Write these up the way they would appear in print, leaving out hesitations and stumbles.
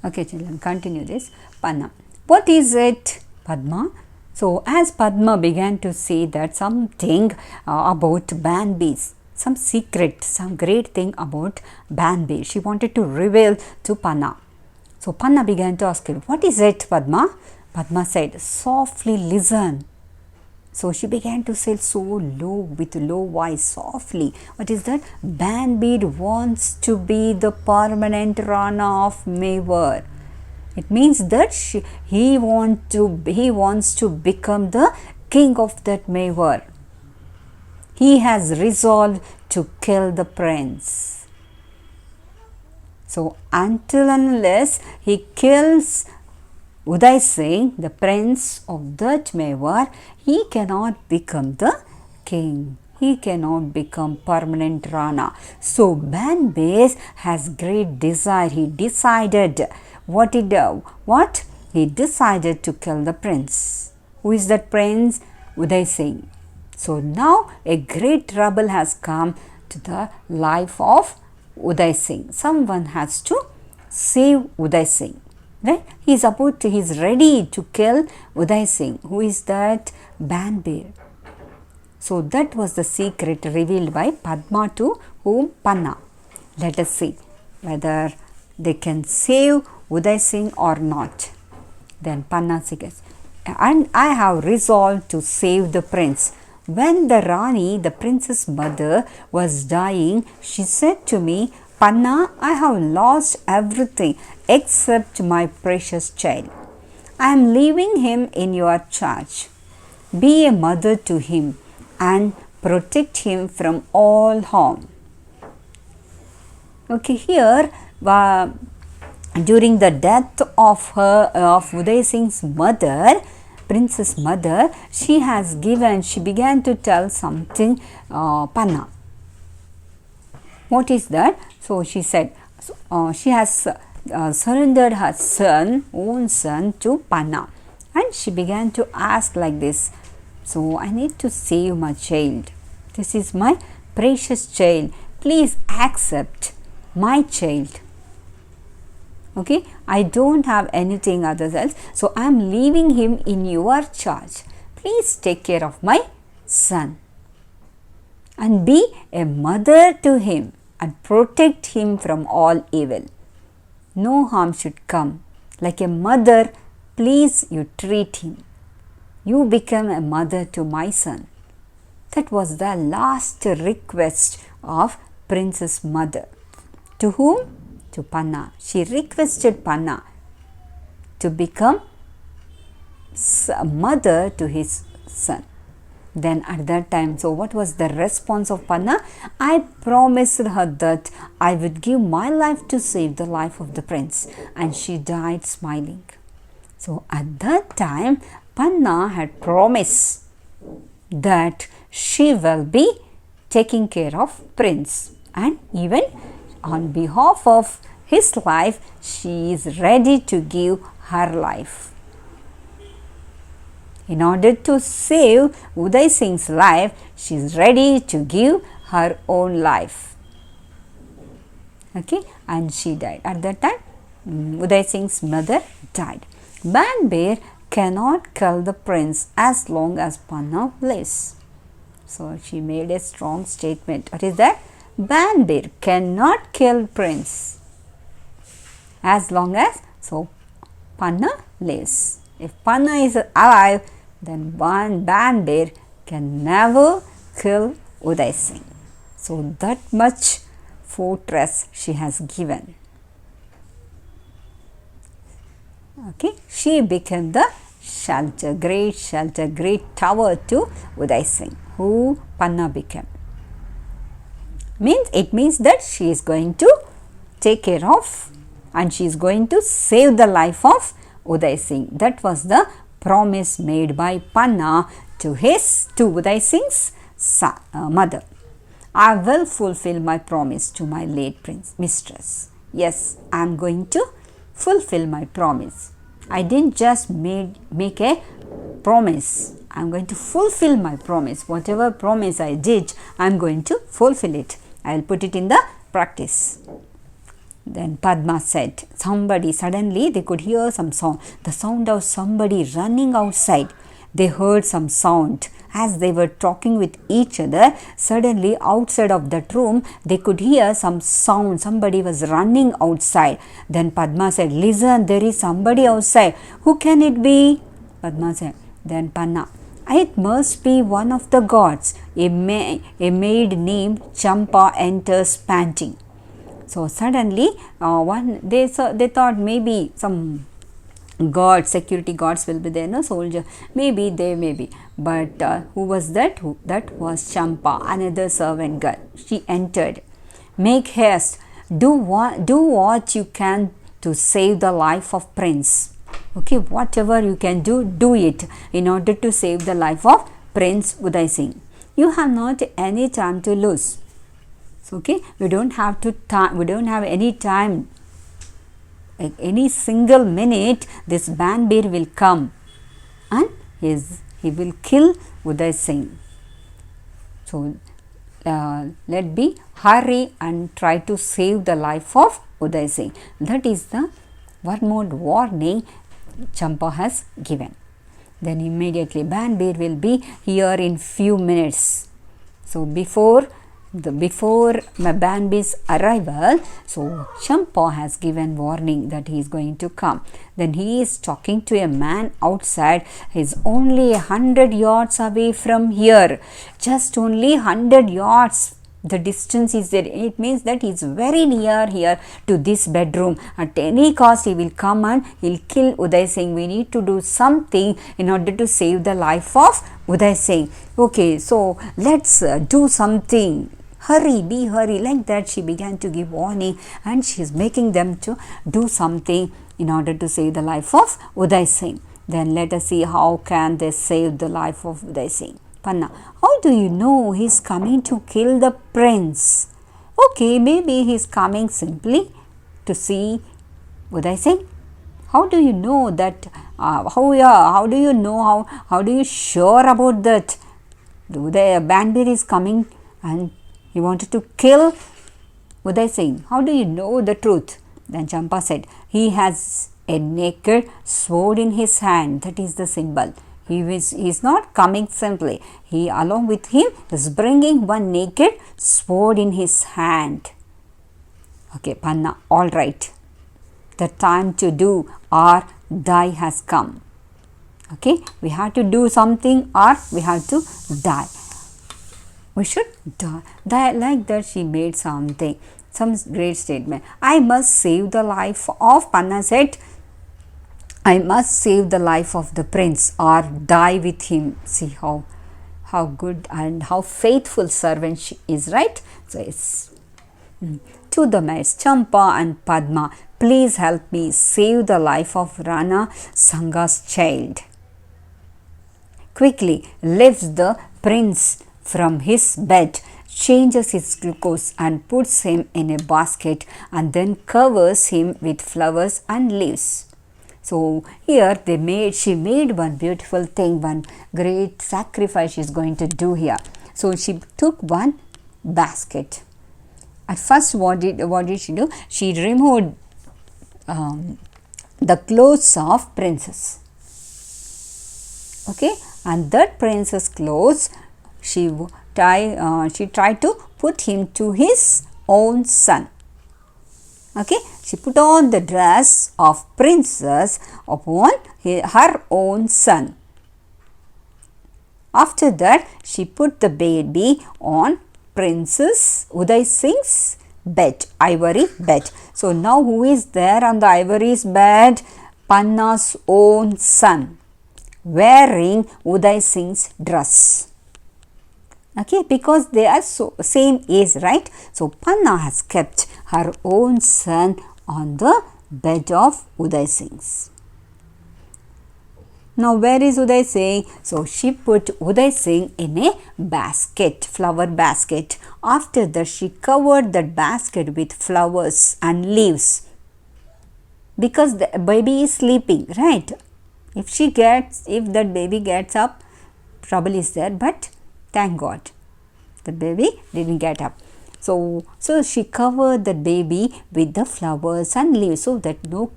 Okay, children, continue this. Panna. What is it, Padma? So, as Padma began to say that something about Banbis, some secret, some great thing about Banbi, she wanted to reveal to Panna. So, Panna began to ask him, what is it, Padma? Padma said, softly listen. So she began to say so low, with low voice, softly. What is that? Banbir wants to be the permanent Rana of Mewar. It means that he wants to become the king of that Mewar. He has resolved to kill the prince. So until unless he kills Uday Singh, the prince of that Mewar, he cannot become the king. He cannot become permanent Rana. So Banbis has great desire. He decided what he did. What? He decided to kill the prince. Who is that prince? Uday Singh. So now a great trouble has come to the life of Uday Singh. Someone has to save Uday Singh. Right? He is ready to kill Uday Singh. Who is that? Banbir. So that was the secret revealed by Padma to whom? Panna. Let us see whether they can save Uday Singh or not. Then Panna says, and I have resolved to save the prince. When the Rani, the prince's mother, was dying, she said to me, Panna, I have lost everything except my precious child. I am leaving him in your charge. Be a mother to him and protect him from all harm. Okay, here during the death of Uday Singh's mother, princess mother, she began to tell something Panna. What is that? So she said, she has surrendered her own son to Panna, and she began to ask like this. So I need to save my child. This is my precious child. Please accept my child. Okay, I don't have anything other else. So I am leaving him in your charge. Please take care of my son and be a mother to him and protect him from all evil. No harm should come. Like a mother, please you treat him. You become a mother to my son. That was the last request of Princess Mother. To whom? To Panna. She requested Panna to become a mother to his son. Then at that time, so what was the response of Panna? I promised her that I would give my life to save the life of the prince, and she died smiling. So at that time, Panna had promised that she will be taking care of prince, and even on behalf of his life, she is ready to give her life. In order to save Uday Singh's life, she is ready to give her own life. Okay, and she died. At that time, Uday Singh's mother died. Banbir cannot kill the prince as long as Panna lives. So she made a strong statement. What is that? Banbir cannot kill prince as long as Panna lives. If Panna is alive, then Banbir can never kill Uday Singh. So that much fortress she has given. Okay, she became the great tower to Uday Singh, who Panna became. It means that she is going to take care of and she is going to save the life of Uday Singh. That was the promise made by Panna to Uday Singh's mother. I will fulfill my promise to my late mistress. Yes, I am going to fulfill my promise. I didn't just make a promise. I am going to fulfill my promise. Whatever promise I did, I am going to fulfill it. I will put it in the practice. Then Padma said, somebody, suddenly they could hear some sound, the sound of somebody running outside. They heard some sound as they were talking with each other. Suddenly, outside of that room, they could hear some sound. Somebody was running outside. Then Padma said, listen, there is somebody outside. Who can it be? Padma said. Then Panna, it must be one of the gods. A maid named Champa enters panting. So suddenly, they thought maybe some guards, security guards will be there, no soldier. Maybe they may be. But who was that? That was Champa, another servant girl. She entered. Make haste. Do what you can to save the life of Prince. Okay, whatever you can do, do it in order to save the life of Prince Uday Singh. You have not any time to lose. Okay, we don't have any time. Any single minute, this Banbir will come and he will kill Uday Singh. So, let be hurry and try to save the life of Uday Singh. That is the one more warning Champa has given. Then immediately Banbir will be here in few minutes. So, before Banbir's arrival, so Champa has given warning that he is going to come. Then he is talking to a man outside. He is only 100 yards away from here. Just only 100 yards. The distance is there. It means that he is very near here to this bedroom. At any cost he will come and he will kill Uday Singh. We need to do something in order to save the life of Uday Singh. Okay, so let's do something. Hurry, be hurry. Like that she began to give warning and she is making them to do something in order to save the life of Uday Singh. Then let us see how can they save the life of Uday Singh. Panna, how do you know he is coming to kill the prince? Okay, maybe he is coming simply to see Uday Singh. How do you know that? How do you know? How do you sure about that? The Banbir is coming and he wanted to kill Uday Singh. How do you know the truth? Then Champa said, he has a naked sword in his hand. That is the symbol. He is not coming simply. He along with him is bringing one naked sword in his hand. Okay, Panna, all right. The time to do or die has come. Okay, we have to do something or we have to die. We should die. Like that she made something, some great statement. I must save the life of, Panna said, I must save the life of the prince or die with him. See how good and how faithful servant she is, right? So it's to the maids, Champa and Padma, please help me save the life of Rana Sanga's child. Quickly lifts the prince from his bed, changes his clothes and puts him in a basket and then covers him with flowers and leaves. So here she made one beautiful thing, one great sacrifice she is going to do here. So she took one basket. At first what did she do? She removed the clothes of princess. Okay, and that princess clothes she tried to put him to his own son. Okay, she put on the dress of princess upon her own son. After that, she put the baby on Princess Uday Singh's bed, ivory bed. So now who is there on the ivory's bed? Panna's own son, wearing Uday Singh's dress. Okay, because they are same age, right? So Panna has kept her own son on the bed of Uday Singh's. Now where is Uday Singh? So she put Uday Singh in a basket, flower basket. After that she covered that basket with flowers and leaves. Because the baby is sleeping, right? If that baby gets up, trouble is there, but thank God the baby didn't get up. So she covered the baby with the flowers and leaves so that no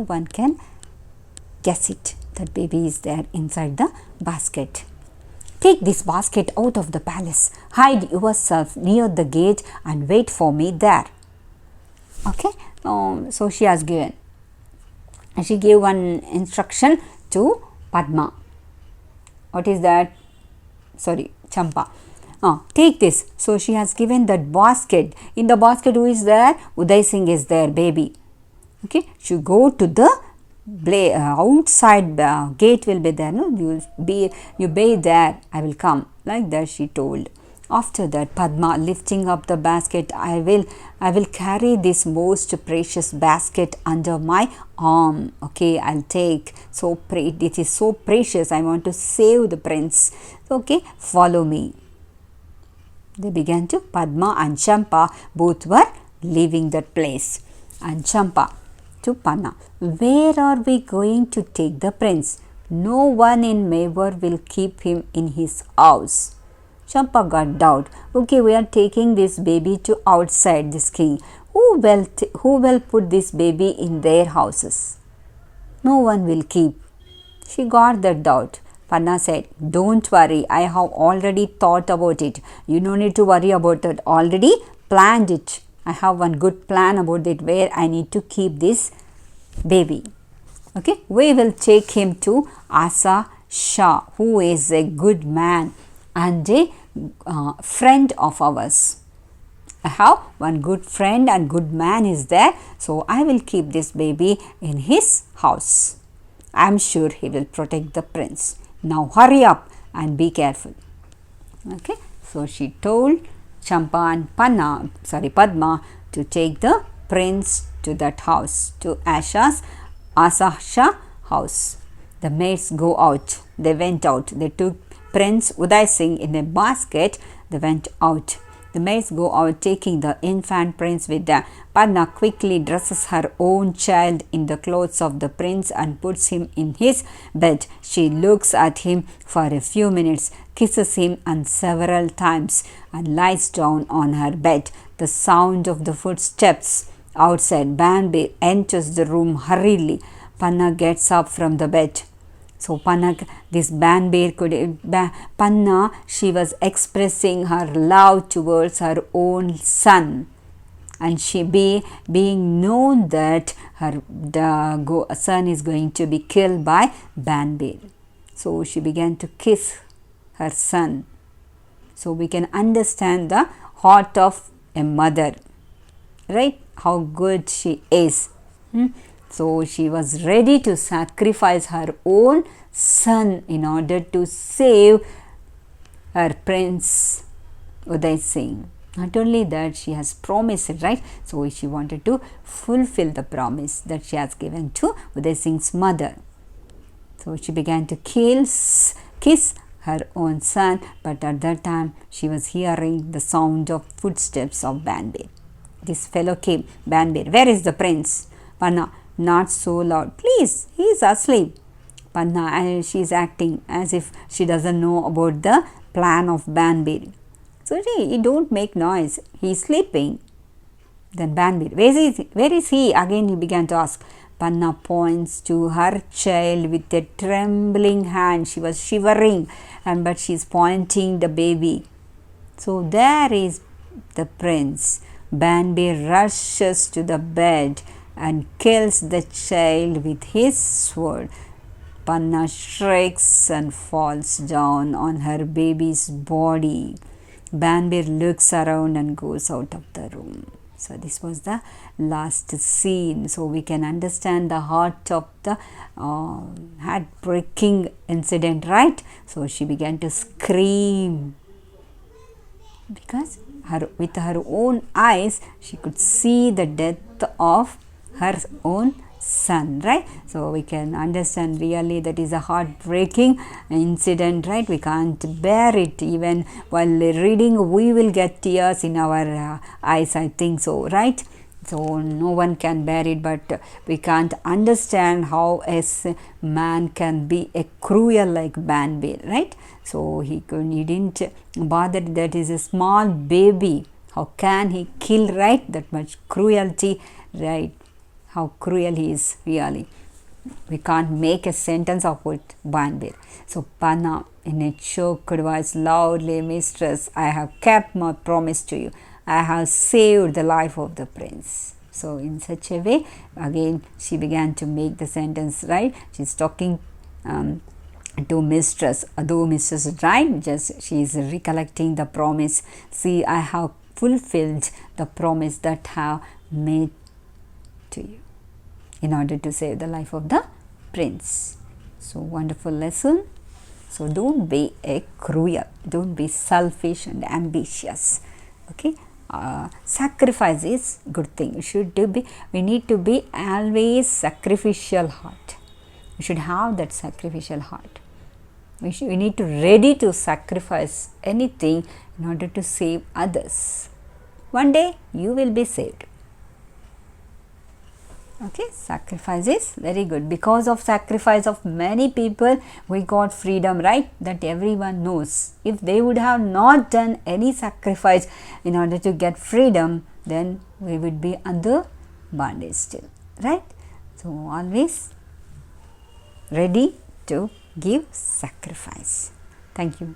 one can guess it. That baby is there inside the basket. Take this basket out of the palace. Hide yourself near the gate and wait for me there. Okay. So she has given. She gave one instruction to Padma. What is that? Sorry, Champa. Take this. So she has given that basket. In the basket, who is there? Uday Singh is there, baby. Okay. She go to the outside gate will be there. No, you be there. I will come. Like that she told. After that, Padma lifting up the basket, I will carry this most precious basket under my arm. Okay, I'll take. It is so precious. I want to save the prince. Okay, follow me. They began to. Padma and Champa both were leaving that place. And Champa to Panna, where are we going to take the prince? No one in Mewar will keep him in his house. Champa got doubt. Okay, we are taking this baby to outside this king. Who will put this baby in their houses? No one will keep. She got that doubt. Panna said, don't worry, I have already thought about it. You don't need to worry about it. Already planned it. I have one good plan about it where I need to keep this baby. Okay, we will take him to Asa Shah, who is a good man and a friend of ours. I have one good friend and good man is there, so I will keep this baby in his house. I am sure he will protect the prince. Now hurry up and be careful. Okay, so she told Champa and Padma to take the prince to that house, to Asa Shah house. The maids go out. They went out. They took Prince Uday Singh in a basket. They went out. The maids go out taking the infant prince with them. Padma quickly dresses her own child in the clothes of the prince and puts him in his bed. She looks at him for a few minutes, kisses him and several times and lies down on her bed. The sound of the footsteps outside. Banbir enters the room hurriedly. Panna gets up from the bed. So Panna, she was expressing her love towards her own son, and she being known that her son is going to be killed by Banbir. So she began to kiss her son. So we can understand the heart of a mother, right? How good she is. So she was ready to sacrifice her own son in order to save her prince Uday Singh. Not only that, she has promised it, right? So she wanted to fulfill the promise that she has given to Uday Singh's mother. So she began to kiss her own son, but at that time she was hearing the sound of footsteps of Banbir. This fellow came. Banbir, where is the prince? Panna, not so loud. Please, he is asleep. Panna, she is acting as if she doesn't know about the plan of Banbir. So he don't make noise. He is sleeping. Then Banbir, where is he? Again he began to ask. Panna points to her child with a trembling hand. She was shivering, but she is pointing the baby. So there is the prince. Banbir rushes to the bed and kills the child with his sword. Panna shrieks and falls down on her baby's body. Banbir looks around and goes out of the room. So this was the last scene. So we can understand the heart of the heartbreaking incident, right? So she began to scream because with her own eyes she could see the death of her own son, right? So we can understand really that is a heartbreaking incident, right? We can't bear it. Even while reading we will get tears in our eyes, I think so, right? So no one can bear it, but we can't understand how a man can be a cruel like Banbir, right? So he didn't bother that is a small baby. How can he kill, right? That much cruelty, right? How cruel he is, really. We can't make a sentence of it, Banbir. So Panna in a choked voice loudly, Mistress, I have kept my promise to you. I have saved the life of the prince. So in such a way, again she began to make the sentence, right? She's talking to Mistress, though Mistress died, just she is recollecting the promise. See, I have fulfilled the promise that I have made to you in order to save the life of the prince. So wonderful lesson. So don't be a cruel, don't be selfish and ambitious. Okay, sacrifice is good thing. We need to be always sacrificial heart. We should have that sacrificial heart. We need to ready to sacrifice anything in order to save others. One day you will be saved. Okay, sacrifice is very good. Because of sacrifice of many people, we got freedom, right? That everyone knows. If they would have not done any sacrifice in order to get freedom, then we would be under bondage still, right? So always ready to give sacrifice. Thank you.